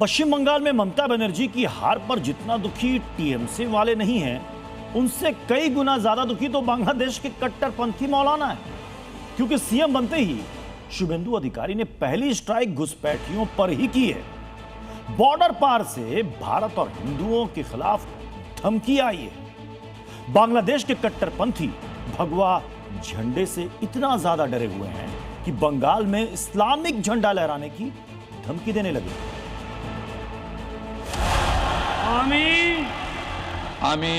पश्चिम बंगाल में ममता बनर्जी की हार पर जितना दुखी टीएमसी वाले नहीं हैं, उनसे कई गुना ज्यादा दुखी तो बांग्लादेश के कट्टरपंथी मौलाना है। क्योंकि सीएम बनते ही शुभेंदु अधिकारी ने पहली स्ट्राइक घुसपैठियों पर ही की है। बॉर्डर पार से भारत और हिंदुओं के खिलाफ धमकी आई है। बांग्लादेश के कट्टरपंथी भगवा झंडे से इतना ज्यादा डरे हुए हैं कि बंगाल में इस्लामिक झंडा लहराने की धमकी देने लगे। আমি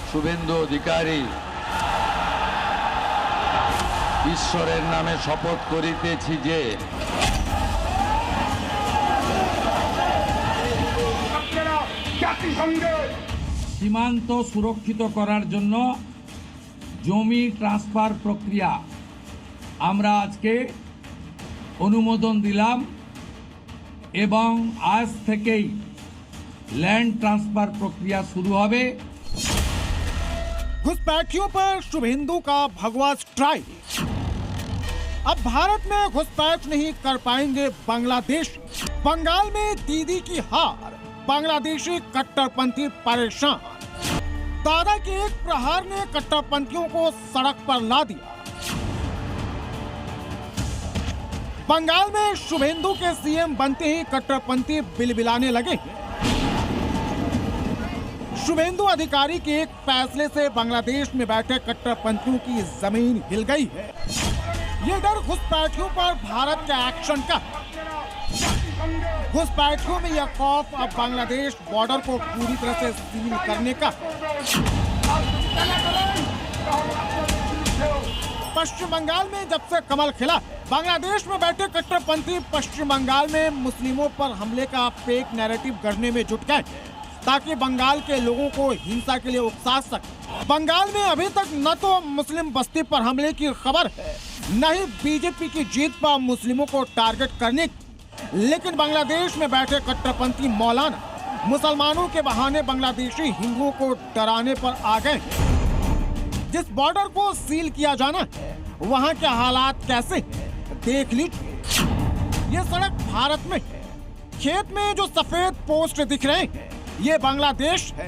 শুভেন্দু অধিকারী ঈশ্বরের নামে শপথ করিতেছি যে সীমান্ত সুরক্ষিত করার জন্য জমি ট্রান্সফার প্রক্রিয়া আমরা আজকে অনুমোদন দিলাম এবং আজ থেকেই लैंड ट्रांसफर प्रक्रिया शुरू होवे। घुसपैठियों पर शुभेंदु का भगवा स्ट्राइक। अब भारत में घुसपैठ नहीं कर पाएंगे बांग्लादेश। बंगाल में दीदी की हार, बांग्लादेशी कट्टरपंथी परेशान। दादा के एक प्रहार ने कट्टरपंथियों को सड़क पर ला दिया। बंगाल में शुभेंदु के सीएम बनते ही कट्टरपंथी बिलबिलाने लगे। शुभेंदु अधिकारी के एक फैसले से बांग्लादेश में बैठे कट्टरपंथियों की जमीन हिल गई है। ये डर घुसपैठियों पर भारत के एक्शन का। घुसपैठियों में यह खौफ अब बांग्लादेश बॉर्डर को पूरी तरह से सील करने का। पश्चिम बंगाल में जब से कमल खिला, बांग्लादेश में बैठे कट्टरपंथी पश्चिम बंगाल में मुस्लिमों पर हमले का फेक नैरेटिव गढ़ने में जुट गए ताकि बंगाल के लोगों को हिंसा के लिए उकसा सके। बंगाल में अभी तक न तो मुस्लिम बस्ती पर हमले की खबर है, न ही बीजेपी की जीत पर मुस्लिमों को टारगेट करने की। लेकिन बांग्लादेश में बैठे कट्टरपंथी मौलाना मुसलमानों के बहाने बांग्लादेशी हिंदुओं को डराने पर आ गए। जिस बॉर्डर को सील किया जाना है, वहाँ के हालात कैसे हैं देख लीजिए। ये सड़क भारत में है। खेत में जो सफेद पोस्ट दिख रहे हैं, ये बांग्लादेश है।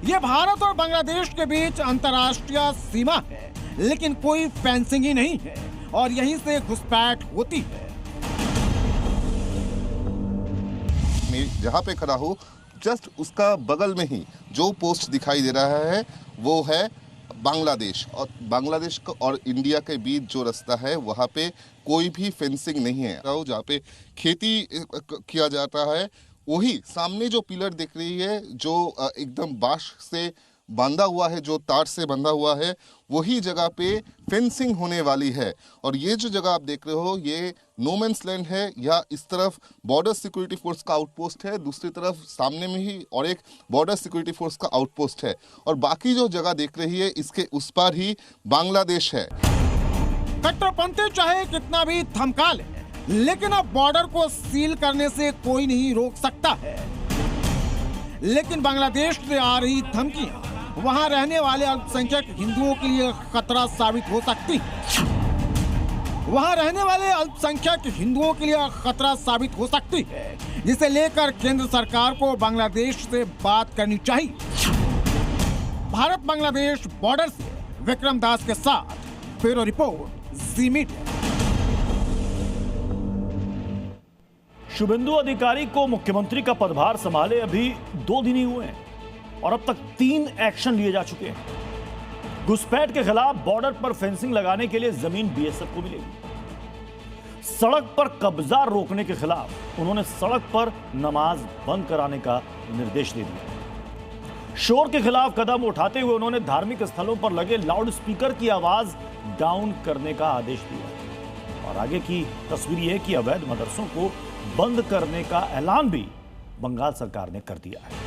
ये भारत और बांग्लादेश के बीच अंतर्राष्ट्रीय सीमा है, लेकिन कोई फेंसिंग ही नहीं है और यहीं से घुसपैठ होती है। मैं जहाँ पे खड़ा हूँ, जस्ट उसका बगल में ही जो पोस्ट दिखाई दे रहा है वो है बांग्लादेश। और बांग्लादेश और इंडिया के बीच जो रास्ता है वहाँ पे कोई भी फेंसिंग नहीं है। जहाँ पे खेती किया जाता है, वही सामने जो पिलर दिख रही है, जो एकदम बांस से बांधा हुआ है, जो तार से बंधा हुआ है, वही जगह पे फेंसिंग होने वाली है। और ये जो जगह आप देख रहे हो, ये नो मैंस लैंड है। या इस तरफ बॉर्डर सिक्योरिटी फोर्स का आउटपोस्ट है, दूसरी तरफ सामने में ही और एक बॉर्डर सिक्योरिटी फोर्स का आउटपोस्ट है, और बाकी जो जगह देख रही है इसके उस पार ही बांग्लादेश है। कट्टरपंथी चाहे कितना भी धमका ले, लेकिन अब बॉर्डर को सील करने से कोई नहीं रोक सकता है। लेकिन बांग्लादेश से आ रही धमकियां वहां रहने वाले अल्पसंख्यक हिंदुओं के लिए खतरा साबित हो सकती है। वहां रहने वाले अल्पसंख्यक हिंदुओं के लिए खतरा साबित हो सकती है, जिसे लेकर केंद्र सरकार को बांग्लादेश से बात करनी चाहिए। भारत बांग्लादेश बॉर्डर से विक्रम दास के साथ ब्यूरो रिपोर्ट, जी मीडिया। शुभेंदु अधिकारी को मुख्यमंत्री का पदभार संभाले अभी 2 दिन ही हुए हैं और अब तक 3 एक्शन लिए जा चुके हैं। घुसपैठ के खिलाफ बॉर्डर पर फेंसिंग लगाने के लिए जमीन बीएसएफ को मिलेगी। सड़क पर कब्जा रोकने के खिलाफ उन्होंने सड़क पर नमाज बंद कराने का निर्देश दे दिया। शोर के खिलाफ कदम उठाते हुए उन्होंने धार्मिक स्थलों पर लगे लाउड स्पीकर की आवाज डाउन करने का आदेश दिया। और आगे की तस्वीर यह है कि अवैध मदरसों को बंद करने का ऐलान भी बंगाल सरकार ने कर दिया है।